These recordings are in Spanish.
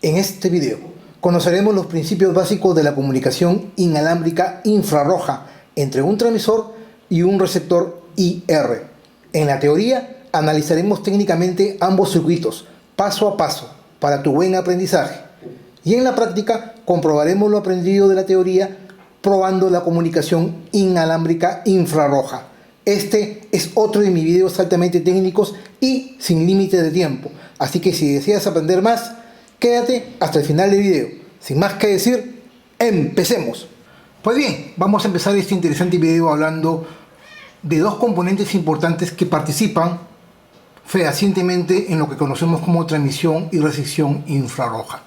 En este video conoceremos los principios básicos de la comunicación inalámbrica infrarroja entre un transmisor y un receptor IR. En la teoría analizaremos técnicamente ambos circuitos, paso a paso, para tu buen aprendizaje. Y en la práctica comprobaremos lo aprendido de la teoría probando la comunicación inalámbrica infrarroja. Este es otro de mis videos altamente técnicos y sin límite de tiempo. Así que si deseas aprender más, quédate hasta el final del video. Sin más que decir, ¡empecemos! Pues bien, vamos a empezar este interesante video hablando de dos componentes importantes que participan fehacientemente en lo que conocemos como transmisión y recepción infrarroja.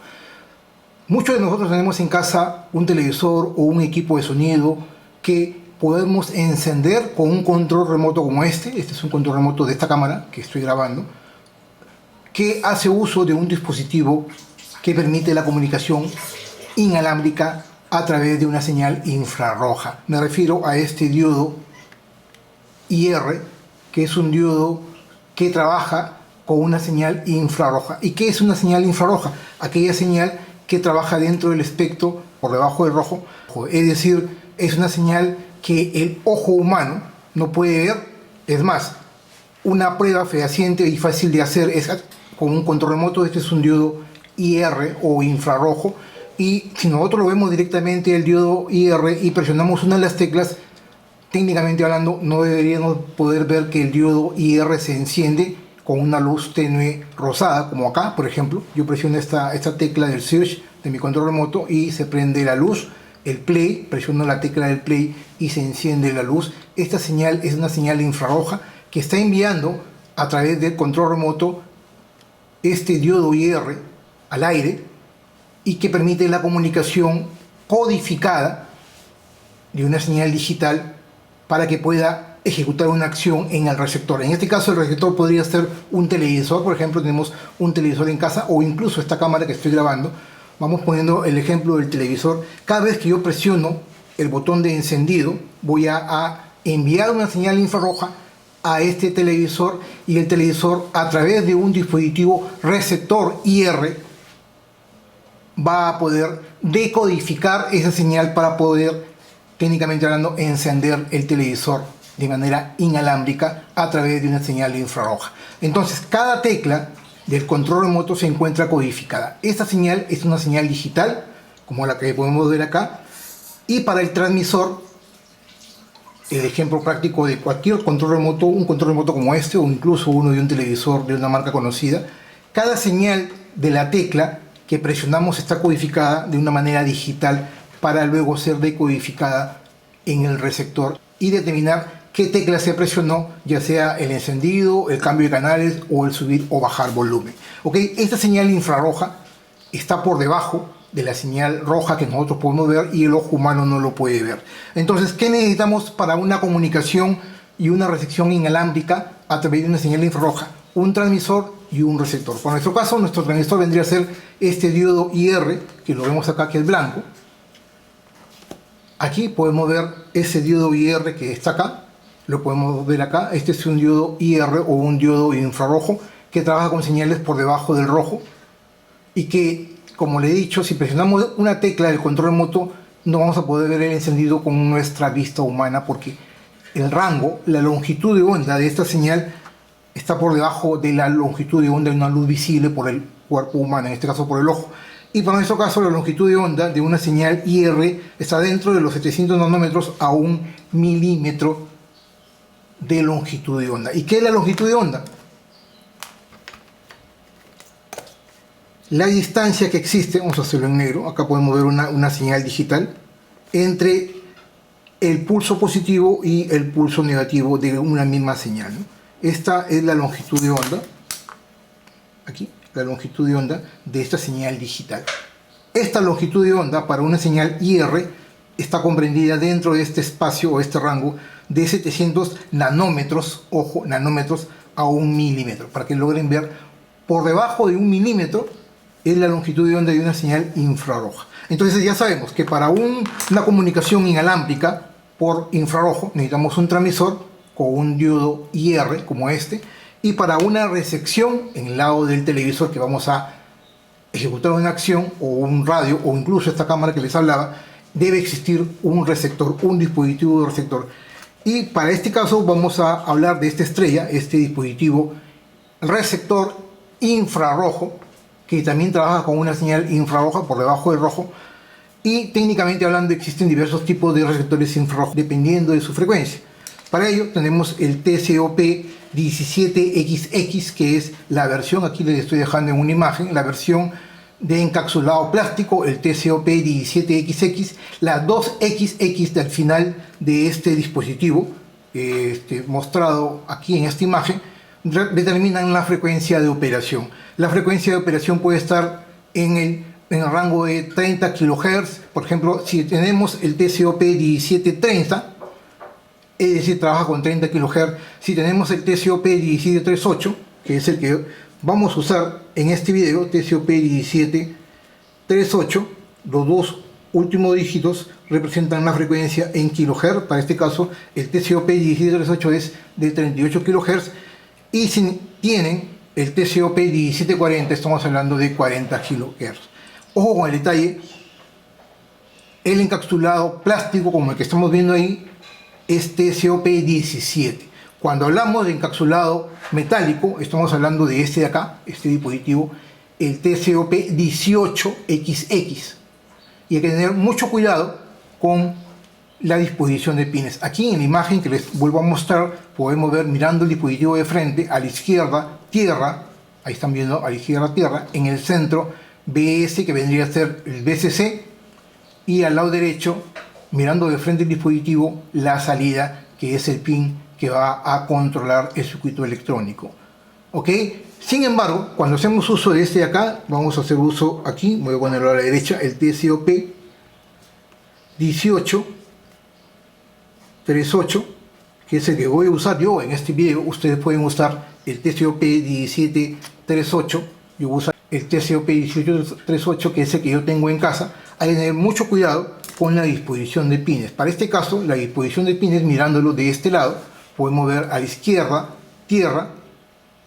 Muchos de nosotros tenemos en casa un televisor o un equipo de sonido que podemos encender con un control remoto como este. Este es un control remoto de esta cámara que estoy grabando, que hace uso de un dispositivo que permite la comunicación inalámbrica a través de una señal infrarroja. Me refiero a este diodo IR, que es un diodo que trabaja con una señal infrarroja. ¿Y qué es una señal infrarroja? Aquella señal que trabaja dentro del espectro por debajo del rojo, es decir, es una señal que el ojo humano no puede ver. Es más, una prueba fehaciente y fácil de hacer es con un control remoto. Este es un diodo IR o infrarrojo, y si nosotros lo vemos directamente el diodo IR y presionamos una de las teclas, técnicamente hablando no deberíamos poder ver que el diodo IR se enciende con una luz tenue rosada, como acá por ejemplo. Yo presiono esta tecla del search de mi control remoto y se prende la luz. El play, presiono la tecla del play y se enciende la luz. Esta señal es una señal infrarroja que está enviando a través del control remoto este diodo IR al aire y que permite la comunicación codificada de una señal digital para que pueda ejecutar una acción en el receptor. En este caso el receptor podría ser un televisor. Por ejemplo, tenemos un televisor en casa, o incluso esta cámara que estoy grabando. Vamos poniendo el ejemplo del televisor. Cada vez que yo presiono el botón de encendido, voy a enviar una señal infrarroja a este televisor, y el televisor, a través de un dispositivo receptor IR, va a poder decodificar esa señal para poder, técnicamente hablando, encender el televisor de manera inalámbrica a través de una señal infrarroja. Entonces, cada tecla del control remoto se encuentra codificada. Esta señal es una señal digital, como la que podemos ver acá, y para el transmisor, el ejemplo práctico de cualquier control remoto, un control remoto como este, o incluso uno de un televisor de una marca conocida, cada señal de la tecla que presionamos está codificada de una manera digital para luego ser decodificada en el receptor y determinar qué tecla se presionó, ya sea el encendido, el cambio de canales o el subir o bajar volumen. Esta señal infrarroja está por debajo de la señal roja que nosotros podemos ver y el ojo humano no lo puede ver. Entonces, ¿qué necesitamos para una comunicación y una recepción inalámbrica a través de una señal infrarroja? Un transmisor y un receptor. Por nuestro caso, nuestro transmisor vendría a ser este diodo IR, que lo vemos acá, que es blanco. Aquí podemos ver ese diodo IR que está acá. Lo podemos ver acá. Este es un diodo IR o un diodo infrarrojo que trabaja con señales por debajo del rojo, y que, como le he dicho, si presionamos una tecla del control remoto no vamos a poder ver el encendido con nuestra vista humana, porque el rango, la longitud de onda de esta señal está por debajo de la longitud de onda de una luz visible por el cuerpo humano, en este caso por el ojo. Y para nuestro caso, la longitud de onda de una señal IR está dentro de los 700 nanómetros a 1 milímetro de longitud de onda. ¿Y qué es la longitud de onda? La distancia que existe, vamos a hacerlo en negro, acá podemos ver una señal digital, entre el pulso positivo y el pulso negativo de una misma señal, ¿no? Esta es la longitud de onda, aquí, la longitud de onda de esta señal digital. Esta longitud de onda para una señal IR está comprendida dentro de este espacio o este rango de 700 nanómetros, ojo, nanómetros a 1 milímetro, para que logren ver. Por debajo de 1 milímetro es la longitud de onda de una señal infrarroja. Entonces ya sabemos que para una comunicación inalámbrica por infrarrojo necesitamos un transmisor con un diodo IR como este, y para una recepción en el lado del televisor que vamos a ejecutar una acción o un radio o incluso esta cámara que les hablaba, debe existir un receptor, un dispositivo de receptor. Y para este caso vamos a hablar de esta estrella, este dispositivo receptor infrarrojo, que también trabaja con una señal infrarroja por debajo del rojo. Y técnicamente hablando existen diversos tipos de receptores infrarrojos dependiendo de su frecuencia. Para ello tenemos el TCOP17XX, que es la versión, aquí les estoy dejando en una imagen, la versión de encapsulado plástico, el TCOP17XX, la 2XX del final de este dispositivo, mostrado aquí en esta imagen, determinan la frecuencia de operación. La frecuencia de operación puede estar en el rango de 30 kHz. Por ejemplo, si tenemos el TCOP1730, es decir, trabaja con 30 kHz. Si tenemos el TCOP1738, que es el que vamos a usar en este video, TCOP1738, los dos últimos dígitos representan la frecuencia en kHz. Para este caso, el TCOP1738 es de 38 kHz. Y si tienen el TCOP1740, estamos hablando de 40 kHz. Ojo con el detalle, el encapsulado plástico como el que estamos viendo ahí es TCOP17. Cuando hablamos de encapsulado metálico, estamos hablando de este de acá, este dispositivo, el TCOP18XX. Y hay que tener mucho cuidado con la disposición de pines. Aquí en la imagen que les vuelvo a mostrar, podemos ver mirando el dispositivo de frente, a la izquierda tierra, ahí están viendo a la izquierda tierra, en el centro BS, que vendría a ser el BCC, y al lado derecho, mirando de frente el dispositivo, la salida, que es el pin que va a controlar el circuito electrónico. ¿Ok? Sin embargo, cuando hacemos uso de este de acá, vamos a hacer uso aquí, voy a ponerlo a la derecha, el TCOP1838, que es el que voy a usar yo en este video. Ustedes pueden usar el TCOP1738, yo uso el TCOP1838, que es el que yo tengo en casa. Hay que tener mucho cuidado con la disposición de pines. Para este caso, la disposición de pines, mirándolo de este lado, podemos ver a la izquierda tierra,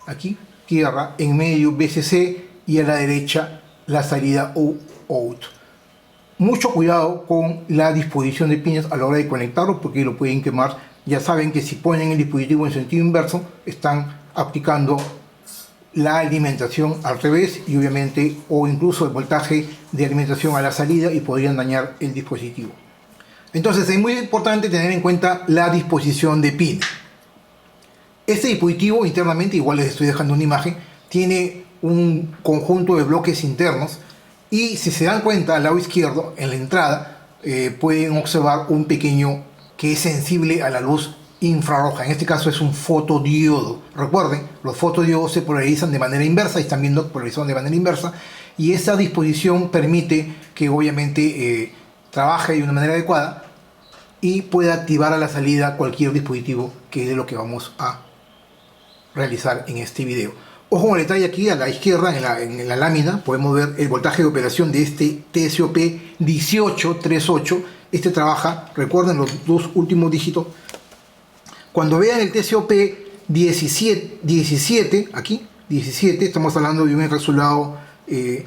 aquí tierra, en medio BCC, y a la derecha la salida out. Mucho cuidado con la disposición de pines a la hora de conectarlo, porque lo pueden quemar. Ya saben que si ponen el dispositivo en sentido inverso, están aplicando la alimentación al revés, y obviamente, o incluso el voltaje de alimentación a la salida, y podrían dañar el dispositivo. Entonces es muy importante tener en cuenta la disposición de pines. Este dispositivo internamente, igual les estoy dejando una imagen, tiene un conjunto de bloques internos, y si se dan cuenta al lado izquierdo, en la entrada, pueden observar un pequeño que es sensible a la luz infrarroja. En este caso es un fotodiodo. Recuerden, los fotodiodos se polarizan de manera inversa, y están viendo polarización de manera inversa, y esa disposición permite que obviamente trabaje de una manera adecuada y pueda activar a la salida cualquier dispositivo, que es lo que vamos a realizar en este video. Ojo con el detalle, aquí a la izquierda en la lámina podemos ver el voltaje de operación de este TCOP1838. Este trabaja, recuerden los dos últimos dígitos. Cuando vean el TCOP17, aquí 17, estamos hablando de un encapsulado de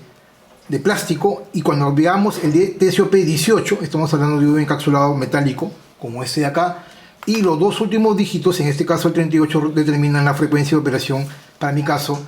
plástico, y cuando veamos el de TCOP18, estamos hablando de un encapsulado metálico como este de acá, y los dos últimos dígitos, en este caso el 38, determinan la frecuencia de operación. Para mi caso,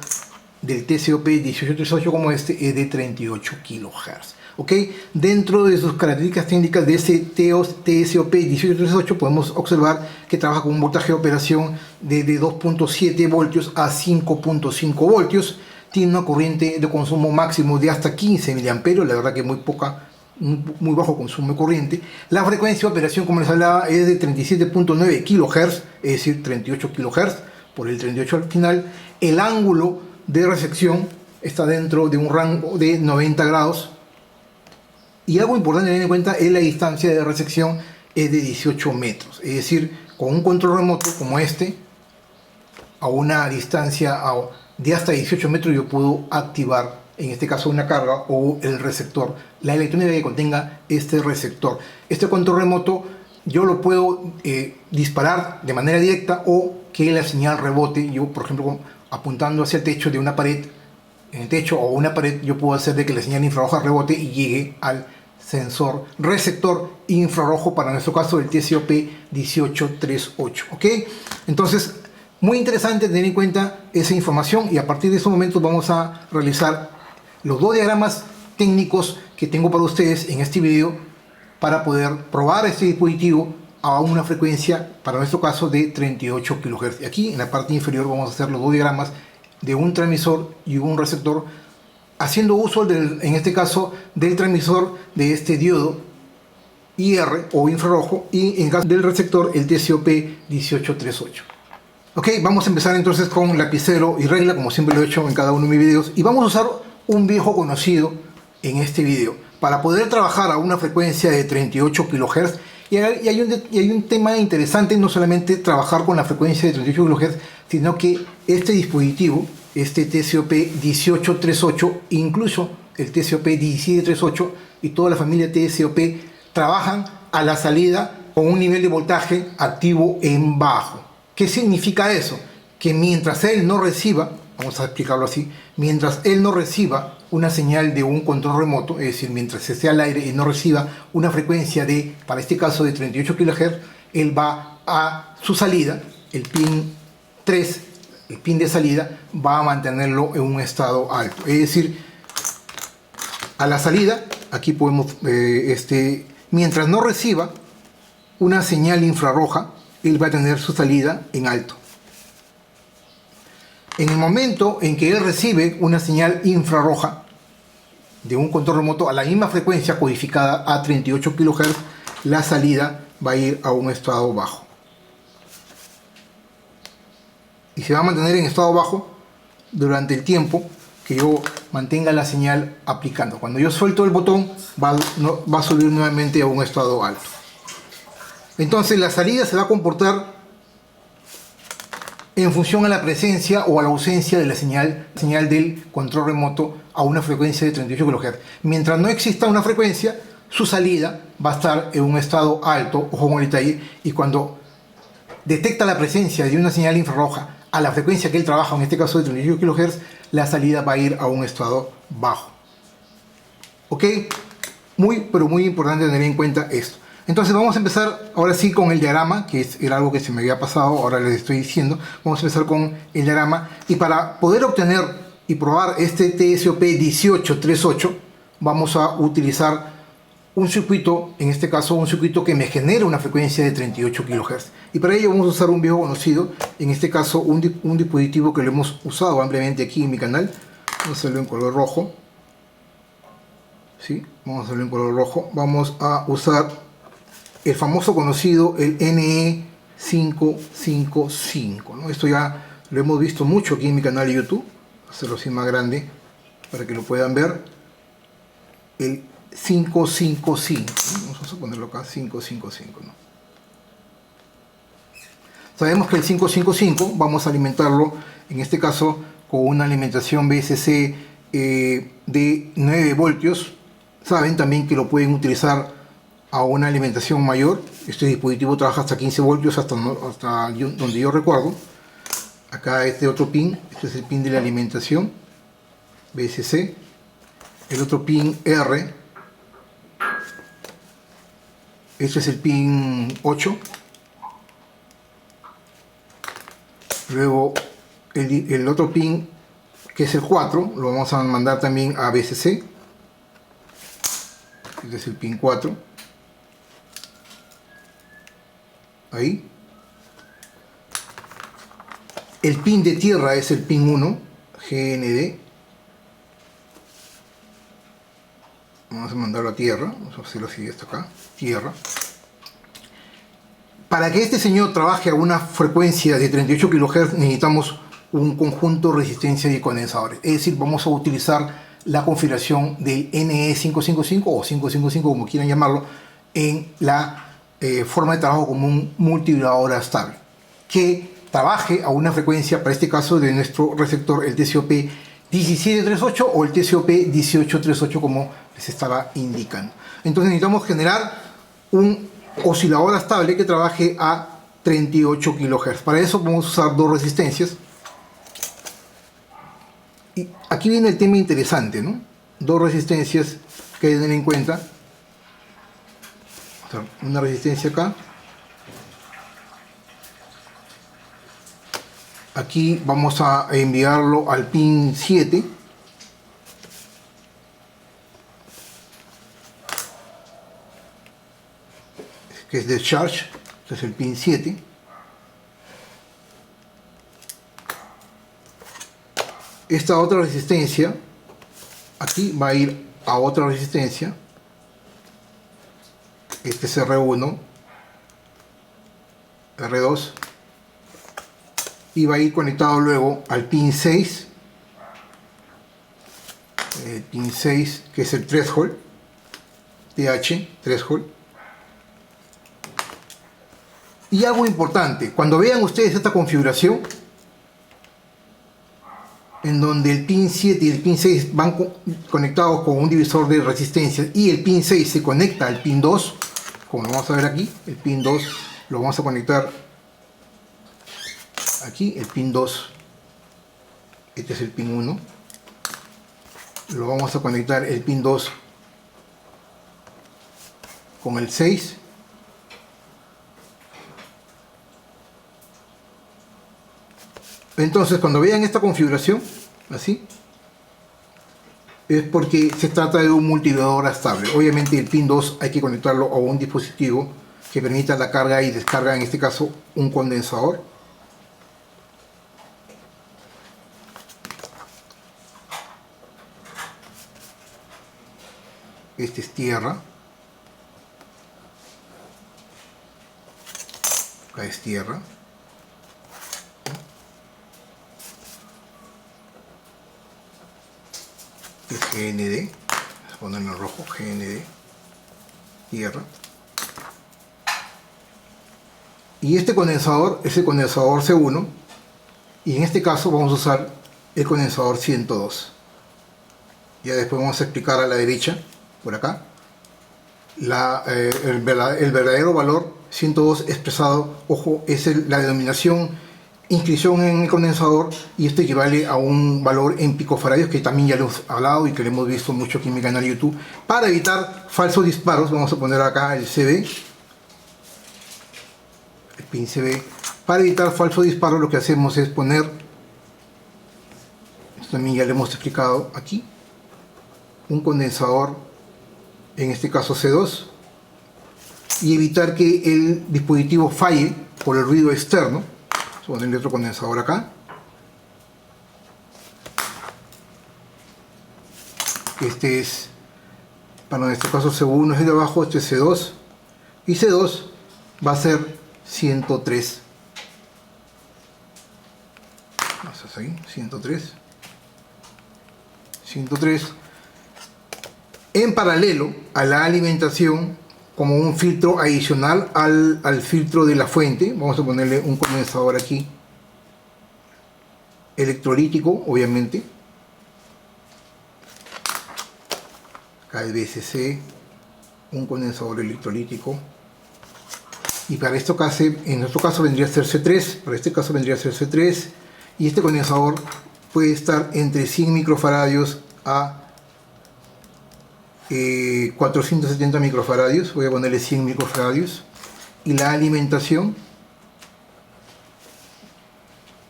del TCOP1838 como este, es de 38 kHz. ¿Ok? Dentro de sus características técnicas de ese TCOP1838 podemos observar que trabaja con un voltaje de operación de 2.7 voltios a 5.5 voltios. Tiene una corriente de consumo máximo de hasta 15 mA, la verdad que muy bajo consumo de corriente. La frecuencia de operación, como les hablaba, es de 37.9 kHz, es decir, 38 kHz por el 38 al final. El ángulo de recepción está dentro de un rango de 90 grados. Y algo importante tener en cuenta es la distancia de recepción, es de 18 metros. Es decir, con un control remoto como este, a una distancia de hasta 18 metros, yo puedo activar, en este caso, una carga o el receptor, la electrónica que contenga este receptor. Este control remoto yo lo puedo disparar de manera directa, o que la señal rebote. Yo, por ejemplo, apuntando hacia el techo de una pared, en el techo o una pared, yo puedo hacer de que la señal infrarroja rebote y llegue al sensor receptor infrarrojo, para nuestro caso el TCOP 1838. ¿Ok? Entonces, muy interesante tener en cuenta esa información, y a partir de ese momento vamos a realizar los dos diagramas técnicos que tengo para ustedes en este video para poder probar este dispositivo a una frecuencia, para nuestro caso, de 38 kHz. Aquí en la parte inferior vamos a hacer los dos diagramas de un transmisor y un receptor, haciendo uso en este caso del transmisor de este diodo IR o infrarrojo, y en caso del receptor el TCOP 1838. Ok, vamos a empezar entonces con lapicero y regla, como siempre lo he hecho en cada uno de mis videos, y vamos a usar un viejo conocido en este video para poder trabajar a una frecuencia de 38 kHz. Y hay un tema interesante: no solamente trabajar con la frecuencia de 38 kHz, sino que este dispositivo, este TCOP 1838, incluso el TCOP 1738 y toda la familia TCOP, trabajan a la salida con un nivel de voltaje activo en bajo. ¿Qué significa eso? Que mientras él no reciba, vamos a explicarlo así, mientras él no reciba una señal de un control remoto, es decir, mientras esté al aire y no reciba una frecuencia de, para este caso, de 38 kHz, él va a su salida, el pin 3, el pin de salida, va a mantenerlo en un estado alto. Es decir, a la salida, aquí podemos, mientras no reciba una señal infrarroja, él va a tener su salida en alto. En el momento en que él recibe una señal infrarroja de un control remoto a la misma frecuencia codificada a 38 kHz, la salida va a ir a un estado bajo. Y se va a mantener en estado bajo durante el tiempo que yo mantenga la señal aplicando. Cuando yo suelto el botón, va a subir nuevamente a un estado alto. Entonces la salida se va a comportar en función a la presencia o a la ausencia de la señal del control remoto a una frecuencia de 38 kHz. Mientras no exista una frecuencia, su salida va a estar en un estado alto, ojo con el detalle, y cuando detecta la presencia de una señal infrarroja a la frecuencia que él trabaja, en este caso de 38 kHz, la salida va a ir a un estado bajo. ¿Ok? Pero muy importante tener en cuenta esto. Entonces vamos a empezar ahora sí con el diagrama, que era algo que se me había pasado, ahora les estoy diciendo. Vamos a empezar con el diagrama, y para poder obtener y probar este TCOP 1838 vamos a utilizar un circuito, en este caso un circuito que me genera una frecuencia de 38 kHz. Y para ello vamos a usar un viejo conocido, en este caso un dispositivo que lo hemos usado ampliamente aquí en mi canal. Vamos a hacerlo en color rojo. ¿Sí? Vamos a hacerlo en color rojo. Vamos a usar el famoso conocido, el NE555, ¿no? Esto ya lo hemos visto mucho aquí en mi canal de YouTube. Voy a hacerlo así más grande para que lo puedan ver. El 555, ¿no? Vamos a ponerlo acá, 555, ¿no? Sabemos que el 555 vamos a alimentarlo, en este caso, con una alimentación VSC de 9 voltios. Saben también que lo pueden utilizar a una alimentación mayor. Este dispositivo trabaja hasta 15 voltios, hasta donde yo recuerdo. Acá este otro pin, este es el pin de la alimentación VSC. El otro pin R, este es el pin 8. Luego el otro pin, que es el 4, lo vamos a mandar también a VSC. Este es el pin 4. Ahí. El pin de tierra es el pin 1, GND. Vamos a mandarlo a tierra. Vamos a hacerlo así, esto acá, tierra. Para que este señor trabaje a una frecuencia de 38 kHz necesitamos un conjunto de resistencia y condensadores. Es decir, vamos a utilizar la configuración del NE555 o 555, como quieran llamarlo, en la forma de trabajo como un multivibrador estable que trabaje a una frecuencia, para este caso de nuestro receptor, el TCOP 1738 o el TCOP 1838, como les estaba indicando. Entonces necesitamos generar un oscilador estable que trabaje a 38 kHz. Para eso vamos a usar dos resistencias, y aquí viene el tema interesante, ¿no? Dos resistencias que hay que tener en cuenta. O sea, una resistencia acá. Aquí vamos a enviarlo al pin 7. Que es de charge. Este es el pin 7. Esta otra resistencia aquí va a ir a otra resistencia. Este es R1, R2, y va a ir conectado luego al pin 6, el pin 6 que es el threshold, TH, threshold. Y algo importante, cuando vean ustedes esta configuración, en donde el pin 7 y el pin 6 van conectados con un divisor de resistencias y el pin 6 se conecta al pin 2, como lo vamos a ver aquí, el pin 2 lo vamos a conectar aquí, el pin 2, este es el pin 1, lo vamos a conectar el pin 2 con el 6, entonces cuando vean esta configuración así, es porque se trata de un multiplicador estable. Obviamente el pin 2 hay que conectarlo a un dispositivo que permita la carga y descarga, en este caso un condensador. Este es tierra. Acá es tierra. Es GND. Vamos a ponerlo en rojo. GND. Tierra. Y este condensador es el condensador C1. Y en este caso vamos a usar el condensador 102. Ya después vamos a explicar a la derecha, por acá, el verdadero valor 102 expresado, ojo, es la denominación inscripción en el condensador, y esto equivale a un valor en picofaradios, que también ya lo hemos hablado y que lo hemos visto mucho aquí en mi canal de YouTube. Para evitar falsos disparos vamos a poner acá el CB, el pin CB. Para evitar falsos disparos lo que hacemos es poner, esto también ya lo hemos explicado aquí, un condensador, en este caso C2, y evitar que el dispositivo falle por el ruido externo. Vamos a ponerle otro condensador acá. Este es, para nuestro caso C1 es el de abajo, este es C2, y C2 va a ser 103. Vamos a seguir, 103. En paralelo a la alimentación, como un filtro adicional al filtro de la fuente, vamos a ponerle un condensador aquí, electrolítico, obviamente. Acá el BSC, un condensador electrolítico. Y para esto caso, en nuestro caso vendría a ser C3, para este caso vendría a ser C3, y este condensador puede estar entre 100 microfaradios a 470 microfaradios. Voy a ponerle 100 microfaradios. Y la alimentación,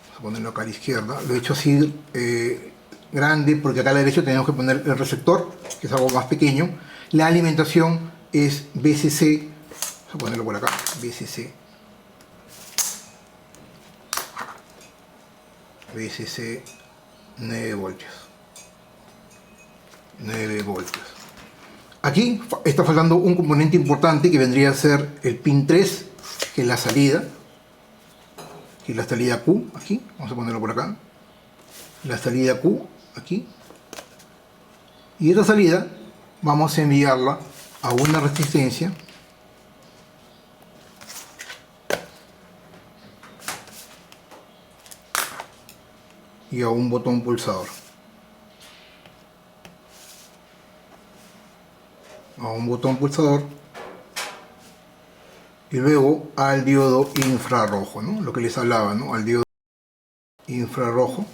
vamos a ponerlo acá a la izquierda, lo he hecho así grande porque acá a la derecha tenemos que poner el receptor, que es algo más pequeño. La alimentación es BCC, vamos a ponerlo por acá, BCC 9 voltios. Aquí está faltando un componente importante que vendría a ser el pin 3, que es la salida, que es la salida Q, aquí, vamos a ponerlo por acá, la salida Q, aquí, y esta salida vamos a enviarla a una resistencia y a un botón pulsador. Y luego al diodo infrarrojo, ¿no? Lo que les hablaba, ¿no? Al diodo infrarrojo.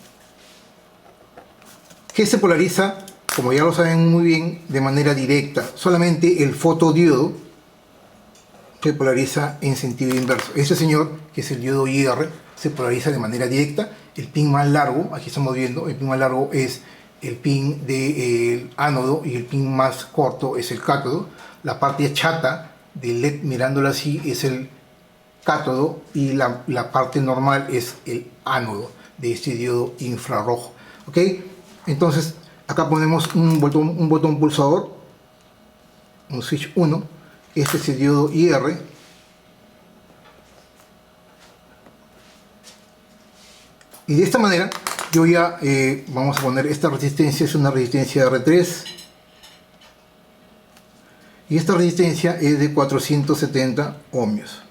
que se polariza, como ya lo saben muy bien, de manera directa. Solamente el fotodiodo se polariza en sentido inverso. Este señor, que es el diodo IR, se polariza de manera directa. El pin más largo, aquí estamos viendo, el pin más largo es el pin del ánodo y el pin más corto es el cátodo. La parte chata del LED, mirándolo así, es el cátodo y la parte normal es el ánodo de este diodo infrarrojo. ¿Ok? Entonces, acá ponemos un botón pulsador, un switch 1. Este es el diodo IR. Y de esta manera, yo ya vamos a poner esta resistencia, es una resistencia R3. Y esta resistencia es de 470 ohmios.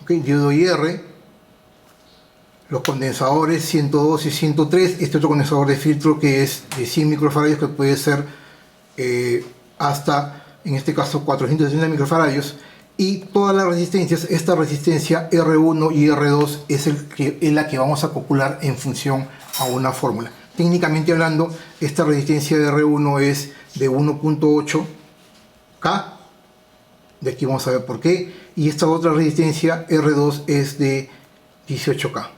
Ok, diodo IR. Los condensadores 102 y 103. Este otro condensador de filtro que es de 100 microfarads, que puede ser hasta, en este caso, 470 microfaradios. Y todas las resistencias, esta resistencia R1 y R2 es la que vamos a calcular en función a una fórmula. Técnicamente hablando, esta resistencia de R1 es de 1.8 K. De aquí vamos a ver por qué. Y esta otra resistencia R2 es de 18 K.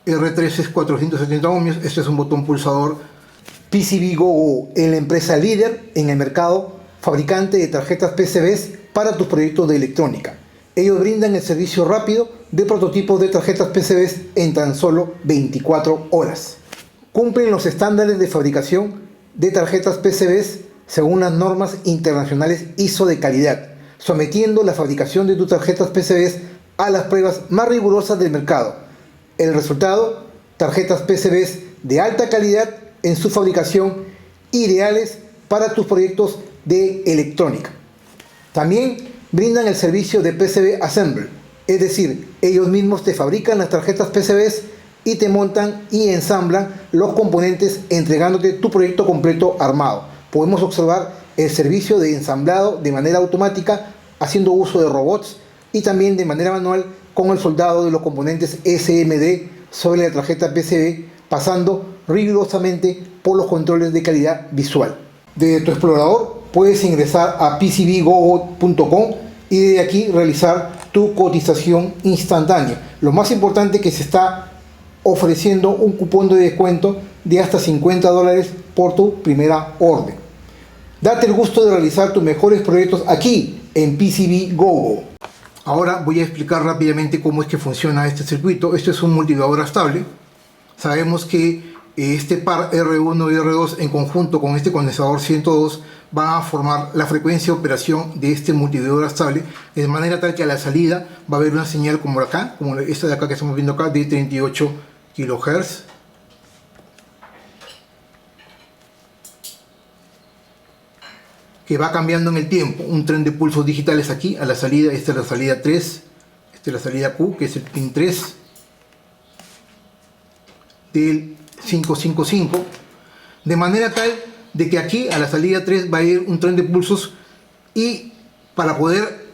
R3 es 470 ohmios. Este es un botón pulsador PCBGoGo, en la empresa líder en el mercado, fabricante de tarjetas PCBs para tus proyectos de electrónica. Ellos brindan el servicio rápido de prototipos de tarjetas PCBs en tan solo 24 horas. Cumplen los estándares de fabricación de tarjetas PCBs según las normas internacionales ISO de calidad, sometiendo la fabricación de tus tarjetas PCBs a las pruebas más rigurosas del mercado. El resultado: tarjetas PCBs de alta calidad en su fabricación, ideales para tus proyectos de electrónica. También brindan el servicio de PCB Assembler, es decir, ellos mismos te fabrican las tarjetas PCBs y te montan y ensamblan los componentes, entregándote tu proyecto completo armado. Podemos observar el servicio de ensamblado de manera automática, haciendo uso de robots, y también de manera manual con el soldado de los componentes SMD sobre la tarjeta PCB, pasando rigurosamente por los controles de calidad visual. Desde tu explorador puedes ingresar a PCBGoGo.com y desde aquí realizar tu cotización instantánea. Lo más importante, que se está ofreciendo un cupón de descuento de hasta $50 por tu primera orden. Date el gusto de realizar tus mejores proyectos aquí en PCBGoGo. Ahora voy a explicar rápidamente cómo es que funciona este circuito. Este es un multiplicador estable. Sabemos que este par R1 y R2 en conjunto con este condensador 102 van a formar la frecuencia de operación de este multiplicador estable, de manera tal que a la salida va a haber una señal como acá, como esta de acá que estamos viendo acá, de 38 kHz. Que va cambiando en el tiempo, un tren de pulsos digitales aquí a la salida. Esta es la salida 3, esta es la salida Q, que es el pin 3 del 555, de manera tal de que aquí a la salida 3 va a ir un tren de pulsos, y para poder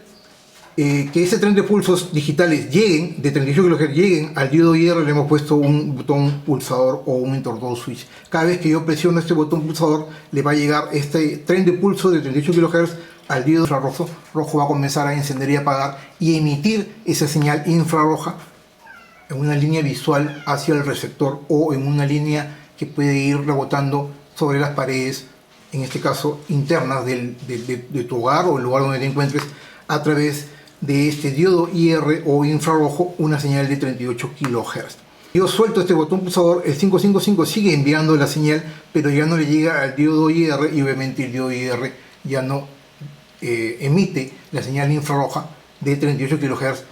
que ese tren de pulsos digitales lleguen, de 38 kHz, lleguen al diodo IR, le hemos puesto un botón pulsador o un interruptor switch. Cada vez que yo presiono este botón pulsador, le va a llegar este tren de pulso de 38 kHz al diodo infrarrojo. Rojo va a comenzar a encender y apagar y emitir esa señal infrarroja en una línea visual hacia el receptor, o en una línea que puede ir rebotando sobre las paredes, en este caso internas de tu hogar o el lugar donde te encuentres, a través de este diodo IR o infrarrojo, una señal de 38 kHz. Yo suelto este botón pulsador, el 555 sigue enviando la señal, pero ya no le llega al diodo IR, y obviamente el diodo IR ya no emite la señal infrarroja de 38 kHz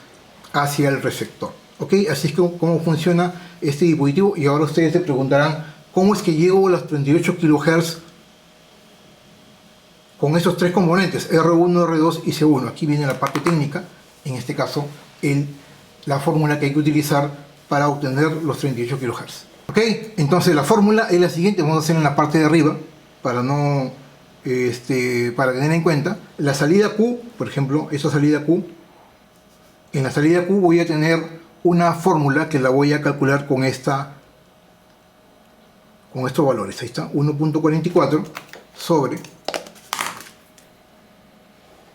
hacia el receptor. ¿Ok? Así es como funciona este dispositivo. Y ahora ustedes se preguntarán, ¿cómo es que llego a los 38 kHz con esos tres componentes, R1, R2 y C1? Aquí viene la parte técnica, en este caso la fórmula que hay que utilizar para obtener los 38 kHz. ¿Ok? Entonces la fórmula es la siguiente, vamos a hacer en la parte de arriba, para no para tener en cuenta. La salida Q, por ejemplo, esa salida Q, en la salida Q voy a tener una fórmula que la voy a calcular con estos valores. Ahí está, 1.44 sobre,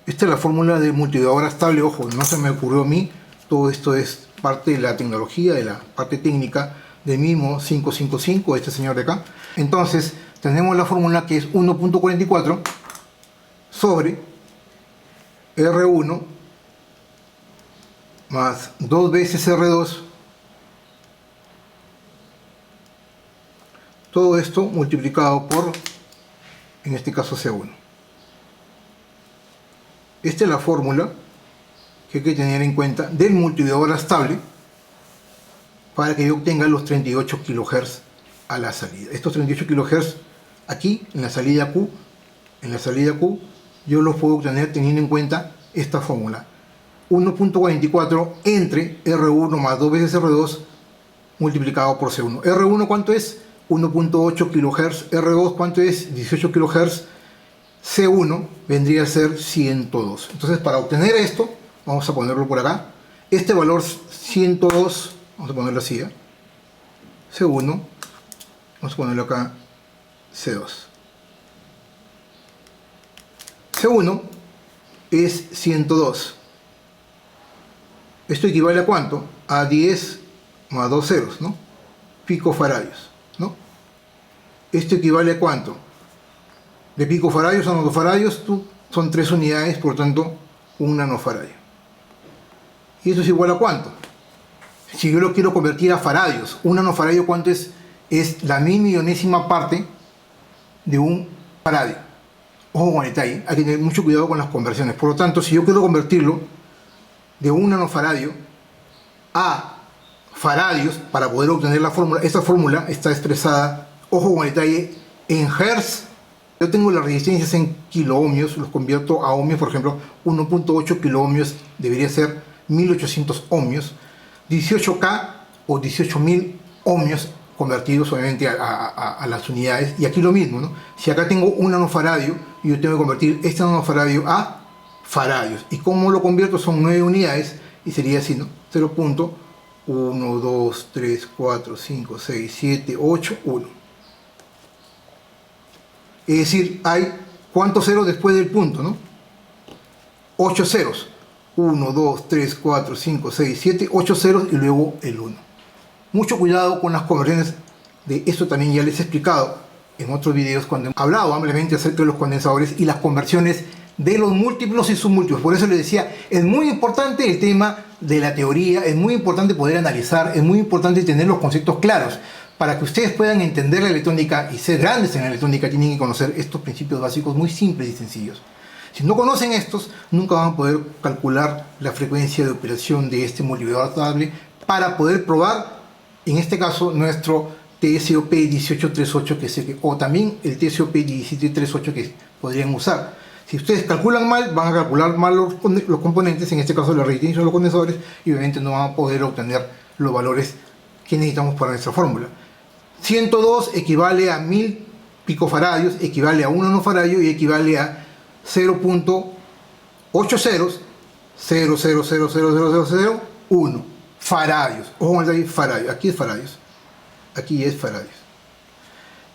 esta es la fórmula de multiplicadora estable. Ojo, no se me ocurrió a mí, todo esto es parte de la tecnología, de la parte técnica de MIMO 555, este señor de acá. Entonces tenemos la fórmula que es 1.44 sobre R1 más 2 veces R2, todo esto multiplicado por, en este caso, C1. Esta es la fórmula que hay que tener en cuenta del multiplicador estable para que yo obtenga los 38 kHz a la salida. Estos 38 kHz aquí en la salida Q, yo los puedo obtener teniendo en cuenta esta fórmula: 1.44 entre R1 más 2 veces R2 multiplicado por C1. R1 ¿cuánto es? 1.8 kHz. R2 ¿cuánto es? 18 kHz. C1 vendría a ser 102. Entonces, para obtener esto, vamos a ponerlo por acá. Este valor 102, vamos a ponerlo así, C1, vamos a ponerlo acá, C2. C1 es 102. Esto equivale a ¿cuánto? A 10 más 2 ceros, ¿no? Picofaradios, ¿no? Esto equivale a ¿cuánto? De picofaradios a nanofaradios son 3 unidades, por tanto, 1 nanofaradio. ¿Y esto es igual a cuánto? Si yo lo quiero convertir a faradios, un nanofaradio ¿cuánto es? Es la 1000.000.000ª parte de un faradio. Ojo con el detalle, hay que tener mucho cuidado con las conversiones. Por lo tanto, si yo quiero convertirlo de un nanofaradio a faradios para poder obtener la fórmula, esta fórmula está expresada, ojo con el detalle, en hertz. Yo tengo las resistencias en kiloohmios, los convierto a ohmios. Por ejemplo, 1.8 kiloohmios debería ser 1800 ohmios, 18K o 18.000 ohmios convertidos obviamente a las unidades. Y aquí lo mismo, ¿no? Si acá tengo un nanofaradio, yo tengo que convertir este nanofaradio a faradios. ¿Y cómo lo convierto? Son 9 unidades y sería así, ¿no? 0.1, 2, 3, 4, 5, 6, 7, 8, 1. Es decir, hay ¿cuántos ceros después del punto, no? 8 ceros. 1, 2, 3, 4, 5, 6, 7, 8 ceros y luego el 1. Mucho cuidado con las conversiones. De esto también ya les he explicado en otros videos cuando he hablado ampliamente acerca de los condensadores y las conversiones de los múltiplos y submúltiplos. Por eso les decía, es muy importante el tema de la teoría, es muy importante poder analizar, es muy importante tener los conceptos claros. Para que ustedes puedan entender la electrónica y ser grandes en la electrónica, tienen que conocer estos principios básicos muy simples y sencillos. Si no conocen estos, nunca van a poder calcular la frecuencia de operación de este multiplicador estable para poder probar, en este caso, nuestro TSOP 1838, o también el TSOP 1738 que podrían usar. Si ustedes calculan mal, van a calcular mal los componentes, en este caso la resistencia de los condensadores, y obviamente no van a poder obtener los valores que necesitamos para nuestra fórmula. 102 equivale a 1000 picofaradios, equivale a 1 nanofaradio y equivale a 0.8 ceros, 0.0000001 faradios. Ojo, faradios. Aquí es faradios. Aquí es faradios.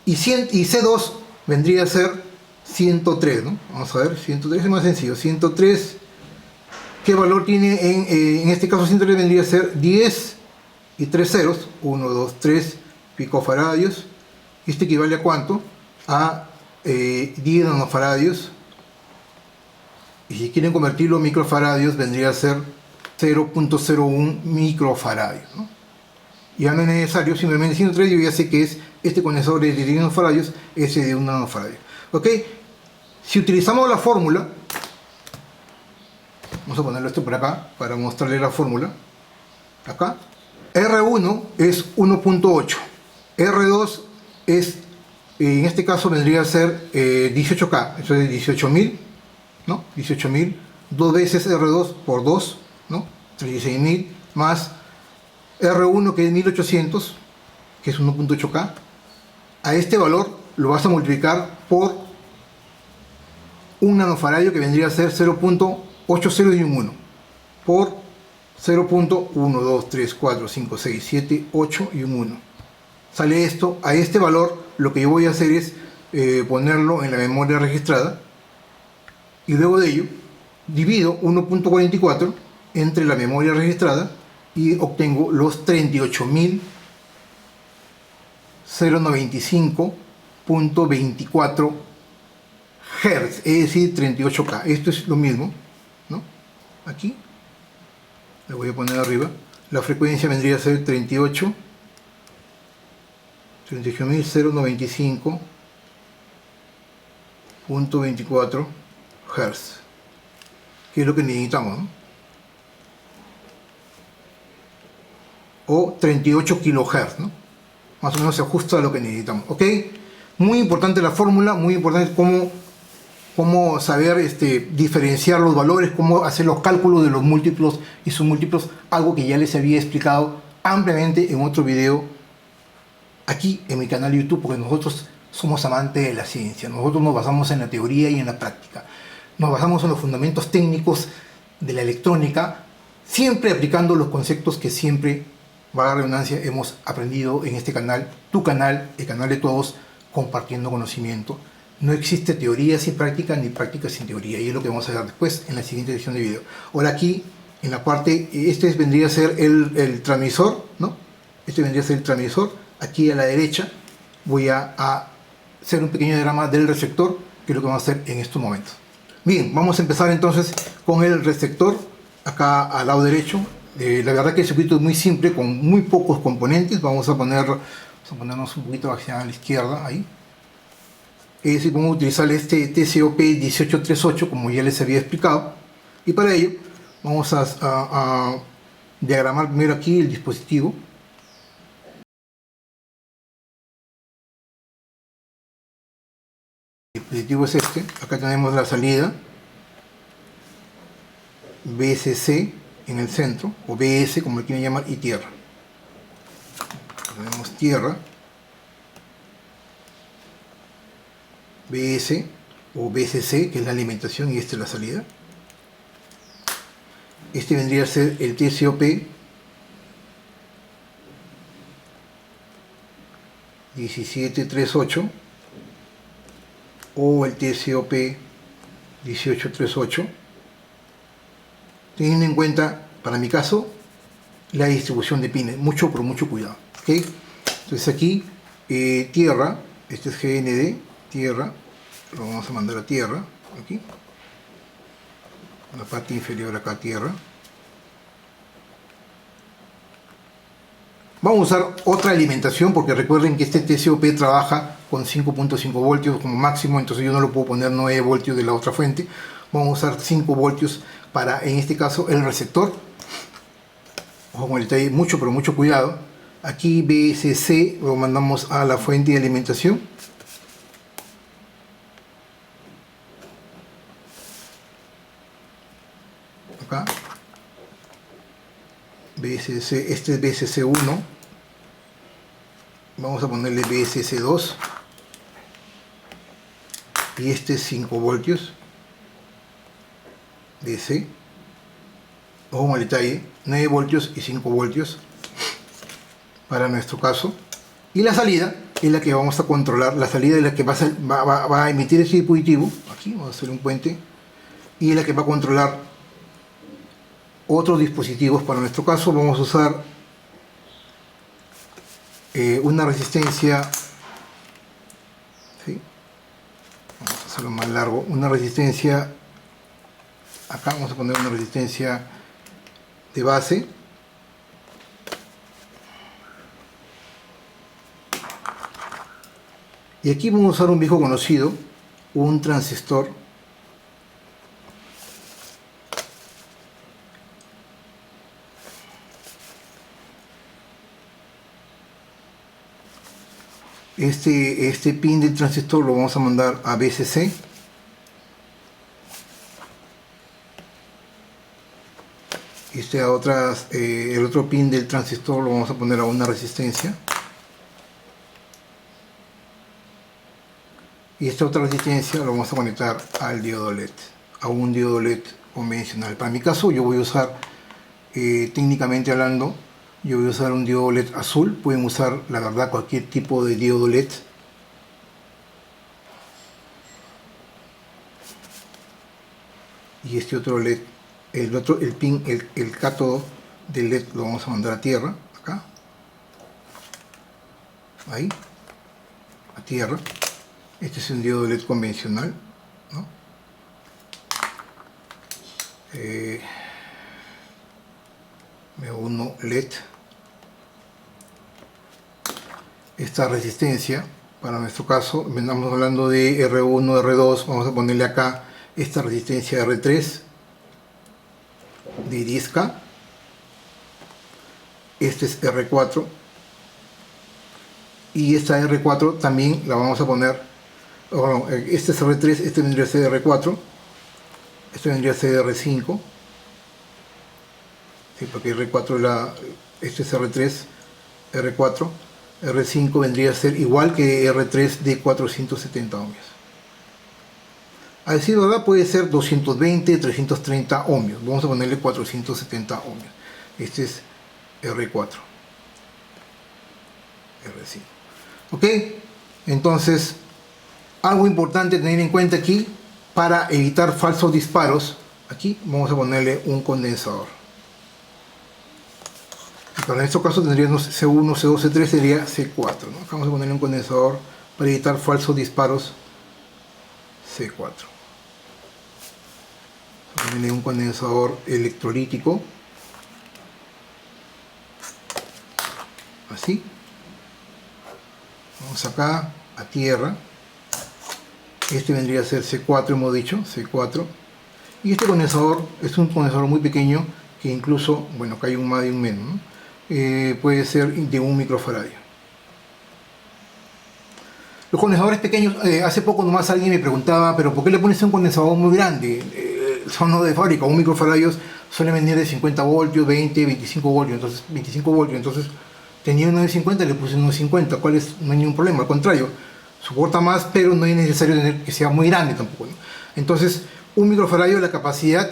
Y C2 vendría a ser 103, ¿no? Vamos a ver, 103 es más sencillo. 103, ¿qué valor tiene? En este caso 103 vendría a ser 10 y 3 ceros, 1, 2, 3 picofaradios. Esto equivale a ¿cuánto? A 10 nanofaradios. Y si quieren convertirlo a microfaradios, vendría a ser 0.01 microfaradios, ¿no? Ya no es necesario, simplemente 103 yo ya sé que es este condensador de 10 nanofaradios, ese de 1 nanofaradio. ¿Ok? Si utilizamos la fórmula, vamos a ponerlo esto por acá para mostrarle la fórmula. Acá, R1 es 1.8, R2 es, en este caso vendría a ser 18K, eso es 18.000, ¿no? 18.000, 2 veces R2 por 2, ¿no? 36.000 más R1 que es 1800, que es 1.8K. A este valor lo vas a multiplicar por un nanofaradio que vendría a ser 0.80 y un 1 por 0.1, 2, 3, 4, 5, 6, 7, 8 y un 1. Sale esto. A este valor lo que yo voy a hacer es ponerlo en la memoria registrada, y luego de ello divido 1.44 entre la memoria registrada y obtengo los 38.095.24 Hz, es decir, 38K. Esto es lo mismo, ¿no? Aquí le voy a poner arriba. La frecuencia vendría a ser 38.095.24 Hz, que es lo que necesitamos, ¿no? O 38 kHz, ¿no? Más o menos se ajusta a lo que necesitamos, ¿ok? Muy importante la fórmula, muy importante cómo saber diferenciar los valores, cómo hacer los cálculos de los múltiplos y submúltiplos, algo que ya les había explicado ampliamente en otro video aquí en mi canal de YouTube, porque nosotros somos amantes de la ciencia, nosotros nos basamos en la teoría y en la práctica, nos basamos en los fundamentos técnicos de la electrónica, siempre aplicando los conceptos que siempre, valga la redundancia, hemos aprendido en este canal, tu canal, el canal de todos, compartiendo conocimiento. No existe teoría sin práctica, ni práctica sin teoría, y es lo que vamos a ver después en la siguiente edición de video. Ahora aquí, en la parte, vendría a ser el transmisor, ¿no? Este vendría a ser el transmisor. Aquí a la derecha voy a hacer un pequeño diagrama del receptor, que es lo que vamos a hacer en estos momentos. Bien, vamos a empezar entonces con el receptor, acá al lado derecho. La verdad que el circuito es muy simple, con muy pocos componentes. Vamos a ponernos un poquito hacia la izquierda, ahí. Es decir, vamos a utilizar este TCOP 1838, como ya les había explicado. Y para ello, vamos a diagramar primero aquí el dispositivo. El dispositivo es este. Acá tenemos la salida VSC en el centro, o BS como lo quieren llamar, y tierra. Tenemos tierra, BS o BCC, que es la alimentación, y esta es la salida. Este vendría a ser el TCOP 1738 o el TCOP 1838, teniendo en cuenta, para mi caso, la distribución de pines. Mucho, pero mucho cuidado, ¿okay? Entonces aquí, tierra, este es GND, tierra, lo vamos a mandar a tierra, aquí, la parte inferior acá, tierra. Vamos a usar otra alimentación, porque recuerden que este TCOP trabaja con 5.5 voltios como máximo, entonces yo no lo puedo poner 9 voltios de la otra fuente. Vamos a usar 5 voltios para, en este caso, el receptor. Ojo con el detalle, mucho, pero mucho cuidado. Aquí BSC lo mandamos a la fuente de alimentación. Acá. BSC, este es BSC1. Vamos a ponerle BSC2. Y este es 5 voltios. DC. Ojo con el detalle, 9 voltios y 5 voltios para nuestro caso. Y la salida es la que vamos a controlar. La salida es la que va a emitir ese dispositivo. Aquí vamos a hacer un puente. Y es la que va a controlar otros dispositivos. Para nuestro caso vamos a usar una resistencia, ¿sí? Vamos a hacerlo más largo, una resistencia, acá vamos a poner una resistencia de base, y aquí vamos a usar un viejo conocido, un transistor. Este pin del transistor lo vamos a mandar a BCC. El otro pin del transistor lo vamos a poner a una resistencia. Y esta otra resistencia lo vamos a conectar al diodo LED, a un diodo LED convencional. Para mi caso yo voy a usar técnicamente hablando, yo voy a usar un diodo LED azul. Pueden usar, la verdad, cualquier tipo de diodo LED. Y este otro LED, el pin, el cátodo del LED lo vamos a mandar a tierra, acá, ahí, a tierra. Este es un diodo LED convencional, ¿no? Me uno LED. Esta resistencia, para nuestro caso, estamos hablando de R1, R2, vamos a ponerle acá esta resistencia R3 de 10K. Este es R4 y esta R4 también la vamos a poner, bueno, este es R3, este vendría a ser R4, este vendría a ser R5, sí, porque R4 este es R3, R4, R5 vendría a ser igual que R3 de 470 ohmios. A decir verdad, puede ser 220, 330 ohmios. Vamos a ponerle 470 ohmios. Este es R4, R5. Ok, entonces, algo importante tener en cuenta aquí, para evitar falsos disparos, aquí vamos a ponerle un condensador. Y para este caso tendríamos C1, C2, C3, sería C4, ¿no? Acá vamos a ponerle un condensador para evitar falsos disparos, C4. Ponerle un condensador electrolítico, así. Vamos acá a tierra. Este vendría a ser C4, hemos dicho, C4. Y este condensador es un condensador muy pequeño, que incluso, bueno, acá hay un más y un menos, ¿no? Puede ser de 1 microfaradio. Los condensadores pequeños, hace poco nomás alguien me preguntaba, pero ¿por qué le pones un condensador muy grande? Son no de fábrica, 1 microfaradios suelen venir de 50 voltios, 20, 25 voltios, entonces 25 voltios, entonces tenía uno de 50, le puse uno de 50, no hay ningún problema, al contrario, soporta más, pero no es necesario tener que sea muy grande tampoco, ¿no? Entonces, 1 microfaradio, la capacidad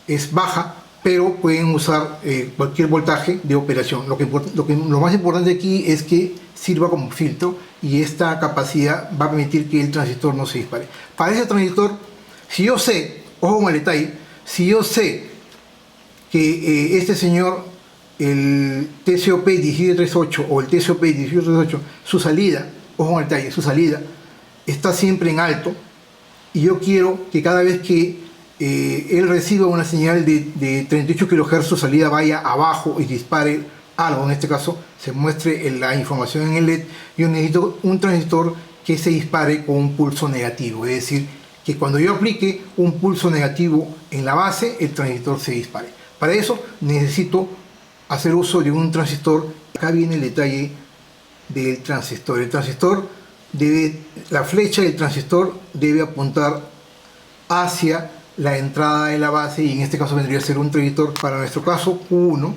es baja, pero pueden usar cualquier voltaje de operación. Lo más importante aquí es que sirva como filtro, y esta capacidad va a permitir que el transistor no se dispare. Para ese transistor, si yo sé, ojo con el detalle, si yo sé que este señor, el TCOP 1738 o el TCOP 1838, su salida, ojo con el detalle, su salida está siempre en alto, y yo quiero que cada vez que él reciba una señal de 38 kHz, su salida vaya abajo y dispare algo, en este caso se muestre la información en el LED, yo necesito un transistor que se dispare con un pulso negativo, es decir, que cuando yo aplique un pulso negativo en la base, el transistor se dispare. Para eso necesito hacer uso de un transistor. Acá viene el detalle del transistor. El transistor la flecha del transistor debe apuntar hacia la entrada de la base, y en este caso vendría a ser un transistor, para nuestro caso Q1,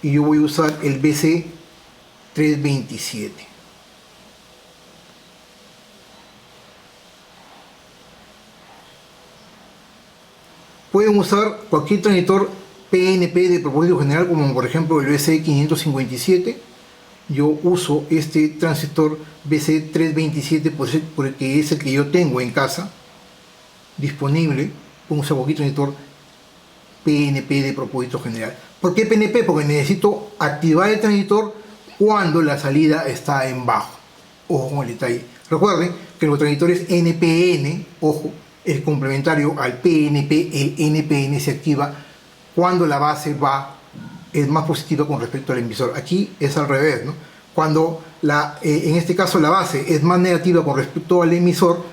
y yo voy a usar el BC327. Pueden usar cualquier transistor PNP de propósito general, como por ejemplo el BC557. Yo uso este transistor BC327 porque es el que yo tengo en casa disponible. Puedo usar cualquier transistor PNP de propósito general. ¿Por qué PNP? Porque necesito activar el transistor cuando la salida está en bajo. Ojo con el detalle. Recuerden que los transistores NPN, ojo, es complementario al PNP. El NPN se activa cuando la base es más positiva con respecto al emisor. Aquí es al revés, ¿no? Cuando en este caso la base es más negativa con respecto al emisor,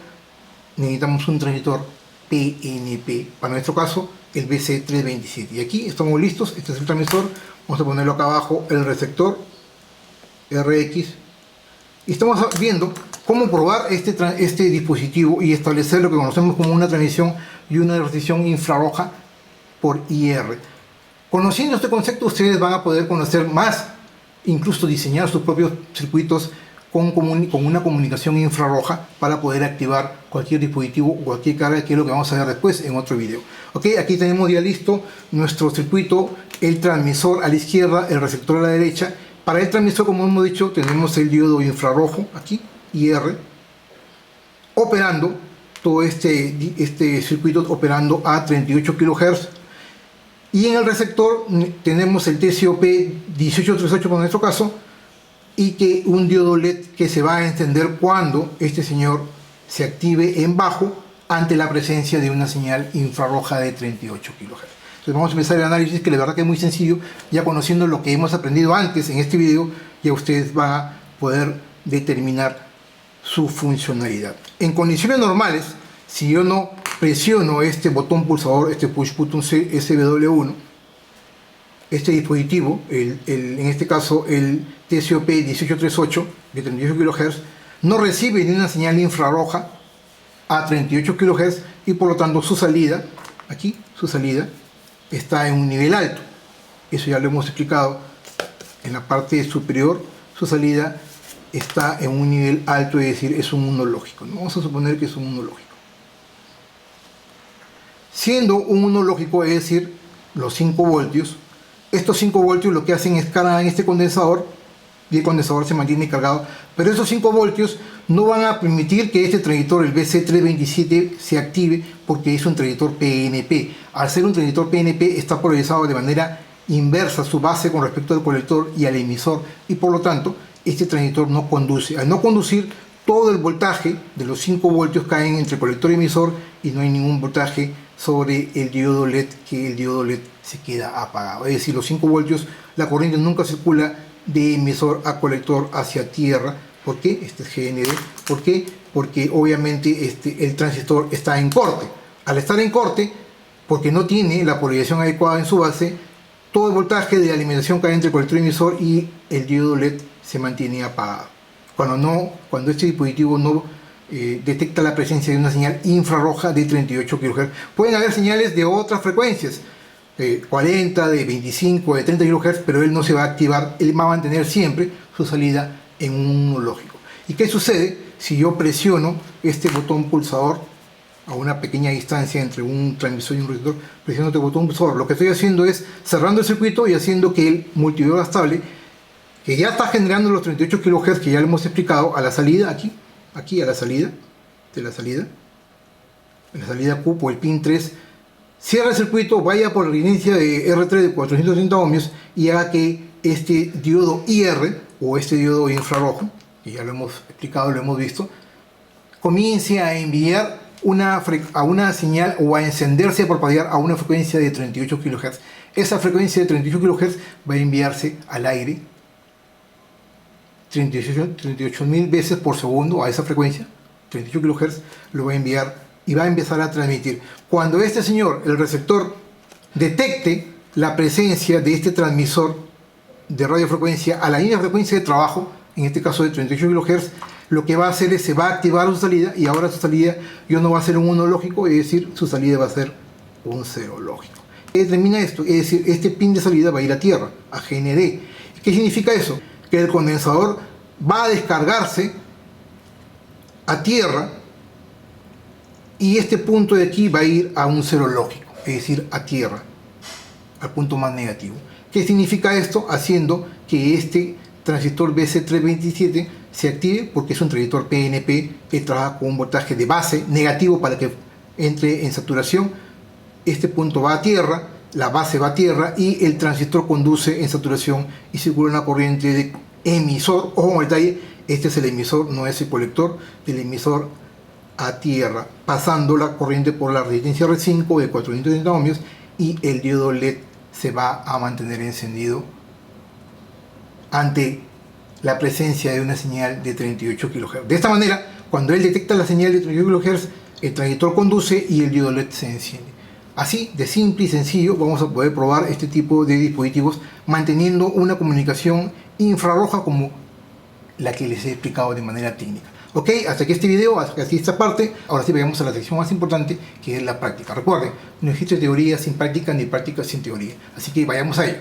necesitamos un transistor PNP. Para nuestro caso, el BC327. Y aquí estamos listos. Este es el transistor. Vamos a ponerlo acá abajo, el receptor RX. Y estamos viendo cómo probar este dispositivo y establecer lo que conocemos como una transmisión y una recepción infrarroja por IR. Conociendo este concepto, ustedes van a poder conocer más, incluso diseñar sus propios circuitos con una comunicación infrarroja para poder activar cualquier dispositivo o cualquier carga, que es lo que vamos a ver después en otro video. Ok, aquí tenemos ya listo nuestro circuito, el transmisor a la izquierda, el receptor a la derecha. Para el transmisor, como hemos dicho, tenemos el diodo infrarrojo aquí, IR, operando todo este circuito operando a 38 kHz. Y en el receptor tenemos el TCOP 1838 en nuestro caso, y que un diodo LED que se va a encender cuando este señor se active en bajo ante la presencia de una señal infrarroja de 38 kHz. Entonces vamos a empezar el análisis, que la verdad que es muy sencillo. Ya conociendo lo que hemos aprendido antes en este video, ya ustedes van a poder determinar su funcionalidad. En condiciones normales, si yo no presiono este botón pulsador, este push button SW1, este dispositivo, en este caso el TCOP 1838 de 38 kHz, no recibe ni una señal infrarroja a 38 kHz, y por lo tanto su salida, aquí, su salida está en un nivel alto. Eso ya lo hemos explicado. En la parte superior, su salida está en un nivel alto, es decir, es un 1 lógico, ¿no? Vamos a suponer que es un 1 lógico. Siendo un 1 lógico, es decir, los 5 voltios, estos 5 voltios lo que hacen es cargar en este condensador, y el condensador se mantiene cargado, pero esos 5 voltios no van a permitir que este transistor, el BC327, se active, porque es un transistor PNP. Al ser un transistor PNP, está polarizado de manera inversa su base con respecto al colector y al emisor, y por lo tanto este transistor no conduce. Al no conducir, todo el voltaje de los 5 voltios caen entre colector y emisor, y no hay ningún voltaje sobre el diodo LED, que el diodo LED se queda apagado. Es decir, los 5 voltios, la corriente nunca circula de emisor a colector hacia tierra. ¿Por qué? Este es GND. ¿Por qué? Porque obviamente el transistor está en corte. Al estar en corte, porque no tiene la polarización adecuada en su base, todo el voltaje de alimentación cae entre colector y emisor, y el diodo LED se mantiene apagado. Cuando este dispositivo no detecta la presencia de una señal infrarroja de 38 kHz. Pueden haber señales de otras frecuencias, 40, de 25, de 30 kHz, pero él no se va a activar. Él va a mantener siempre su salida en un 1 lógico. ¿Y qué sucede si yo presiono este botón pulsador a una pequeña distancia entre un transmisor y un receptor? Presiono este botón pulsador. Lo que estoy haciendo es cerrando el circuito y haciendo que el multidiodo estable, que ya está generando los 38 kHz que ya lo hemos explicado, a la salida, aquí a la salida, en la salida Q por el pin 3, cierra el circuito, vaya por la inercia de R3 de 430 ohmios, y haga que este diodo IR, o este diodo infrarrojo, que ya lo hemos explicado, lo hemos visto, comience a enviar a una señal, o a encenderse, a parpadear a una frecuencia de 38 kHz. Esa frecuencia de 38 kHz va a enviarse al aire 38.000 veces por segundo. A esa frecuencia, 38 kHz, lo va a enviar y va a empezar a transmitir. Cuando este señor, el receptor, detecte la presencia de este transmisor de radiofrecuencia a la misma frecuencia de trabajo, en este caso de 38 kHz, lo que va a hacer es, se va a activar su salida, y ahora su salida ya no va a ser un 1 lógico, es decir, su salida va a ser un 0 lógico. ¿Qué determina esto? Es decir, este pin de salida va a ir a tierra, a GND. ¿Qué significa eso? Que el condensador va a descargarse a tierra, y este punto de aquí va a ir a un 0 lógico, es decir, a tierra, al punto más negativo. ¿Qué significa esto? Haciendo que este transistor BC327 se active, porque es un transistor PNP que trabaja con un voltaje de base negativo para que entre en saturación. Este punto va a tierra, la base va a tierra, y el transistor conduce en saturación y circula una corriente de emisor. Ojo con el detalle, este es el emisor, no es el colector, del emisor a tierra, pasando la corriente por la resistencia R5 de 430 ohmios, y el diodo LED se va a mantener encendido ante la presencia de una señal de 38 kHz. De esta manera, cuando él detecta la señal de 38 kHz, el transistor conduce y el diodo LED se enciende. Así de simple y sencillo vamos a poder probar este tipo de dispositivos manteniendo una comunicación infrarroja como la que les he explicado de manera técnica. Ok, hasta aquí este video, hasta aquí esta parte. Ahora sí vayamos a la sección más importante, que es la práctica. Recuerden, no existe teoría sin práctica ni práctica sin teoría. Así que vayamos a ello.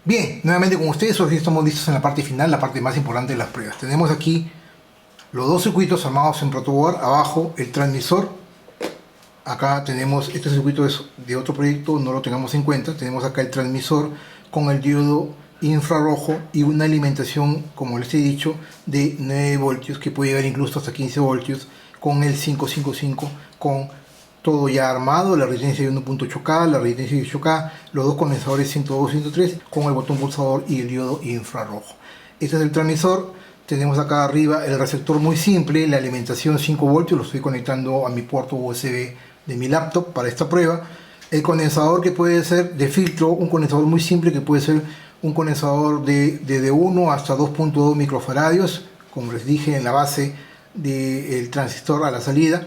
Bien, nuevamente con ustedes, hoy estamos listos en la parte final, la parte más importante de las pruebas. Tenemos aquí los dos circuitos armados en protoboard, abajo el transmisor. Acá tenemos, este circuito es de otro proyecto, no lo tengamos en cuenta. Tenemos acá el transmisor con el diodo infrarrojo y una alimentación, como les he dicho, de 9 voltios, que puede llegar incluso hasta 15 voltios, con el 555, con todo ya armado, la resistencia de 1.8K, la resistencia de 8K, los dos condensadores 102 y 103, con el botón pulsador y el diodo infrarrojo. Este es el transmisor. Tenemos acá arriba el receptor muy simple, la alimentación 5 voltios, lo estoy conectando a mi puerto USB de mi laptop para esta prueba. El condensador, que puede ser de filtro, un condensador muy simple que puede ser un condensador de 1 hasta 2.2 microfaradios, como les dije, en la base del transistor a la salida.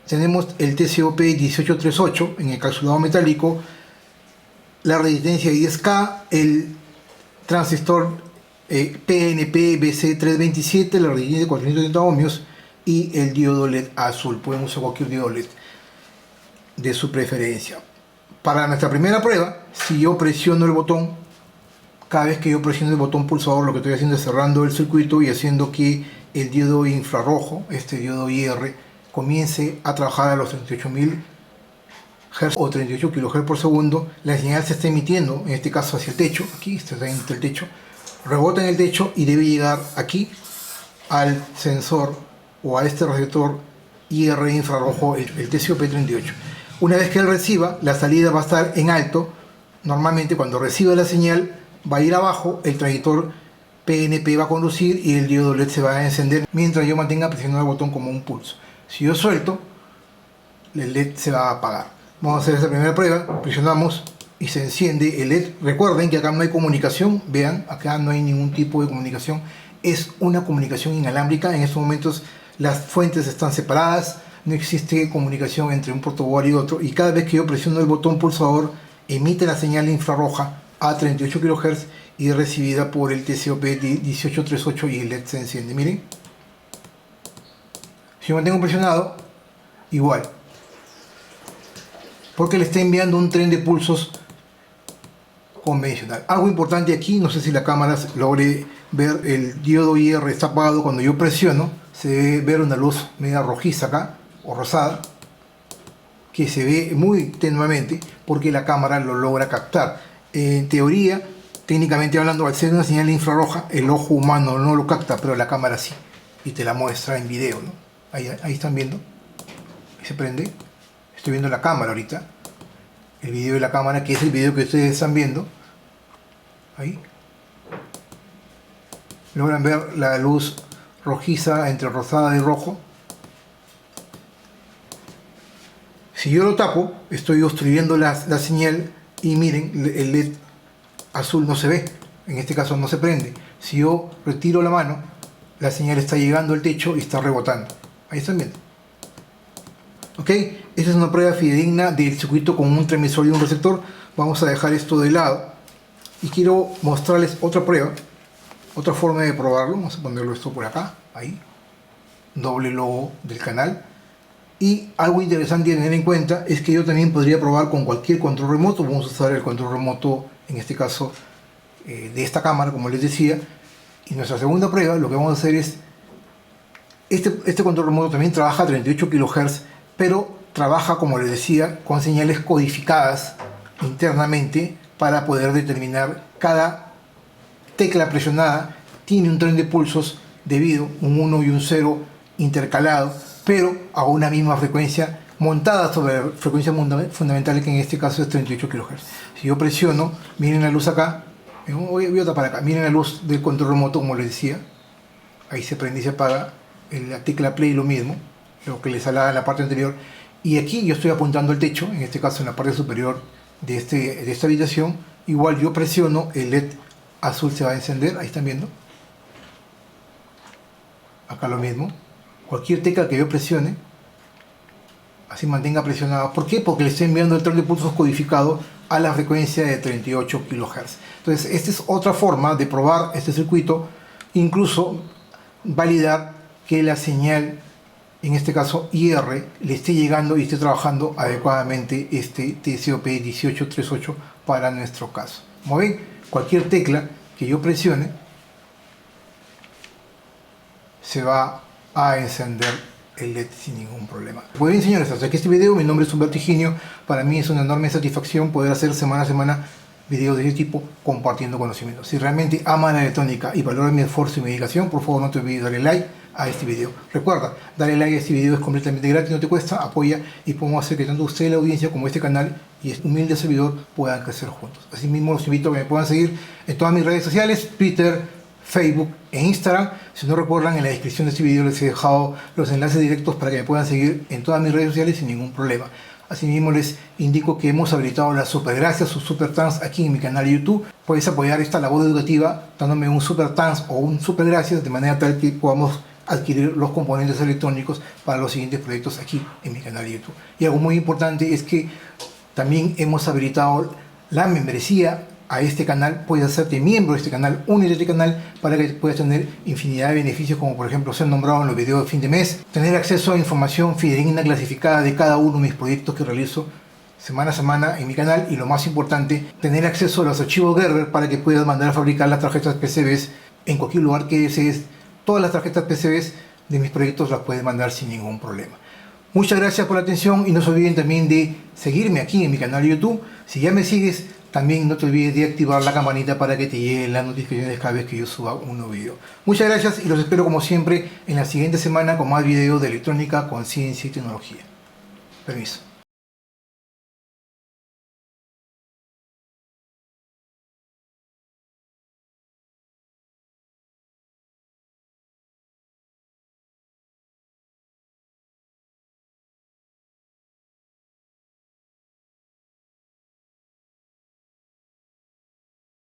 Tenemos el TCOP 1838 en el encapsulado metálico, la resistencia 10K, el transistor PNP BC327, la resistencia de 430 ohmios y el diodo LED azul. Pueden usar cualquier diodo LED de su preferencia. Para nuestra primera prueba, si yo presiono el botón, cada vez que yo presiono el botón pulsador, lo que estoy haciendo es cerrando el circuito y haciendo que el diodo infrarrojo, este diodo IR, comience a trabajar a los 38.000 Hz o 38 kHz por segundo. La señal se está emitiendo, en este caso hacia el techo, aquí está dentro del techo, rebota en el techo y debe llegar aquí al sensor o a este receptor IR infrarrojo, el TCOP38. Una vez que él reciba, la salida va a estar en alto. Normalmente cuando reciba la señal va a ir abajo, el transistor PNP va a conducir y el diodo LED se va a encender mientras yo mantenga presionado el botón como un pulso. Si yo suelto, el LED se va a apagar. Vamos a hacer esta primera prueba. Presionamos y se enciende el LED. Recuerden que acá no hay comunicación. Vean, acá no hay ningún tipo de comunicación. Es una comunicación inalámbrica. En estos momentos las fuentes están separadas. No existe comunicación entre un protoboard y otro. Y cada vez que yo presiono el botón pulsador, emite la señal infrarroja a 38 kHz y es recibida por el TCOP 1838 y el LED se enciende. Miren. Si yo mantengo presionado, igual. Porque le está enviando un tren de pulsos convencional. Algo importante aquí, no sé si la cámara logre ver, el diodo IR está apagado. Cuando yo presiono, se debe ver una luz media rojiza acá, o rosada, que se ve muy tenuemente porque la cámara lo logra captar. En teoría, técnicamente hablando, al ser una señal infrarroja, el ojo humano no lo capta, pero la cámara sí, y te la muestra en video, ¿no? Ahí están viendo, ahí se prende. Estoy viendo la cámara ahorita, el video de la cámara, que es el video que ustedes están viendo. Ahí logran ver la luz rojiza entre rosada y rojo. Si yo lo tapo, estoy obstruyendo la señal y miren, el LED azul no se ve, en este caso no se prende. Si yo retiro la mano, la señal está llegando al techo y está rebotando. Ahí están viendo. Ok, esta es una prueba fidedigna del circuito con un transmisor y un receptor. Vamos a dejar esto de lado y quiero mostrarles otra prueba, otra forma de probarlo. Vamos a ponerlo esto por acá, ahí, doble logo del canal. Y algo interesante a tener en cuenta es que yo también podría probar con cualquier control remoto. Vamos a usar el control remoto, en este caso, de esta cámara, como les decía. Y nuestra segunda prueba, lo que vamos a hacer es, este control remoto también trabaja a 38 kHz, pero trabaja, como les decía, con señales codificadas internamente para poder determinar cada tecla presionada. Tiene un tren de pulsos debido, un 1 y un 0 intercalado, pero a una misma frecuencia montada sobre frecuencias fundamentales, que en este caso es 38 kHz. Si yo presiono, miren la luz acá, voy a tapar acá, miren la luz del control remoto, como les decía, ahí se prende y se apaga. En la tecla play lo mismo, lo que les hablaba en la parte anterior. Y aquí yo estoy apuntando al techo, en este caso en la parte superior de esta habitación. Igual yo presiono, el LED azul se va a encender, ahí están viendo. Acá lo mismo. Cualquier tecla que yo presione, así mantenga presionado. ¿Por qué? Porque le estoy enviando el tren de pulsos codificado a la frecuencia de 38 kHz. Entonces, esta es otra forma de probar este circuito, incluso validar que la señal, en este caso IR, le esté llegando y esté trabajando adecuadamente este TCOP 1838 para nuestro caso. Muy bien, cualquier tecla que yo presione se va a encender el LED sin ningún problema. Pues bien, señores, hasta aquí este video. Mi nombre es Humberto Higinio. Para mí es una enorme satisfacción poder hacer semana a semana videos de este tipo compartiendo conocimientos. Si realmente ama la electrónica y valora mi esfuerzo y mi dedicación, por favor no te olvides de darle like a este video. Recuerda, darle like a este video es completamente gratis, no te cuesta, apoya y podemos hacer que tanto usted, la audiencia, como este canal y este humilde servidor puedan crecer juntos. Asimismo, los invito a que me puedan seguir en todas mis redes sociales, Twitter, Facebook e Instagram. Si no recuerdan, en la descripción de este video les he dejado los enlaces directos para que me puedan seguir en todas mis redes sociales sin ningún problema. Asimismo, les indico que hemos habilitado las supergracias o super thanks aquí en mi canal de YouTube. Puedes apoyar esta labor educativa dándome un super thanks o un super gracias, de manera tal que podamos adquirir los componentes electrónicos para los siguientes proyectos aquí en mi canal de YouTube. Y algo muy importante es que también hemos habilitado la membresía a este canal. Puedes hacerte miembro de este canal, únete a este canal para que puedas tener infinidad de beneficios, como por ejemplo ser nombrado en los videos de fin de mes, tener acceso a información fidedigna clasificada de cada uno de mis proyectos que realizo semana a semana en mi canal, y lo más importante, tener acceso a los archivos Gerber para que puedas mandar a fabricar las tarjetas PCBs en cualquier lugar que desees. Todas las tarjetas PCBs de mis proyectos las puedes mandar sin ningún problema. Muchas gracias por la atención y no se olviden también de seguirme aquí en mi canal de YouTube. Si ya me sigues, también no te olvides de activar la campanita para que te lleguen las notificaciones cada vez que yo suba un nuevo video. Muchas gracias y los espero como siempre en la siguiente semana con más videos de electrónica, conciencia y tecnología. Permiso.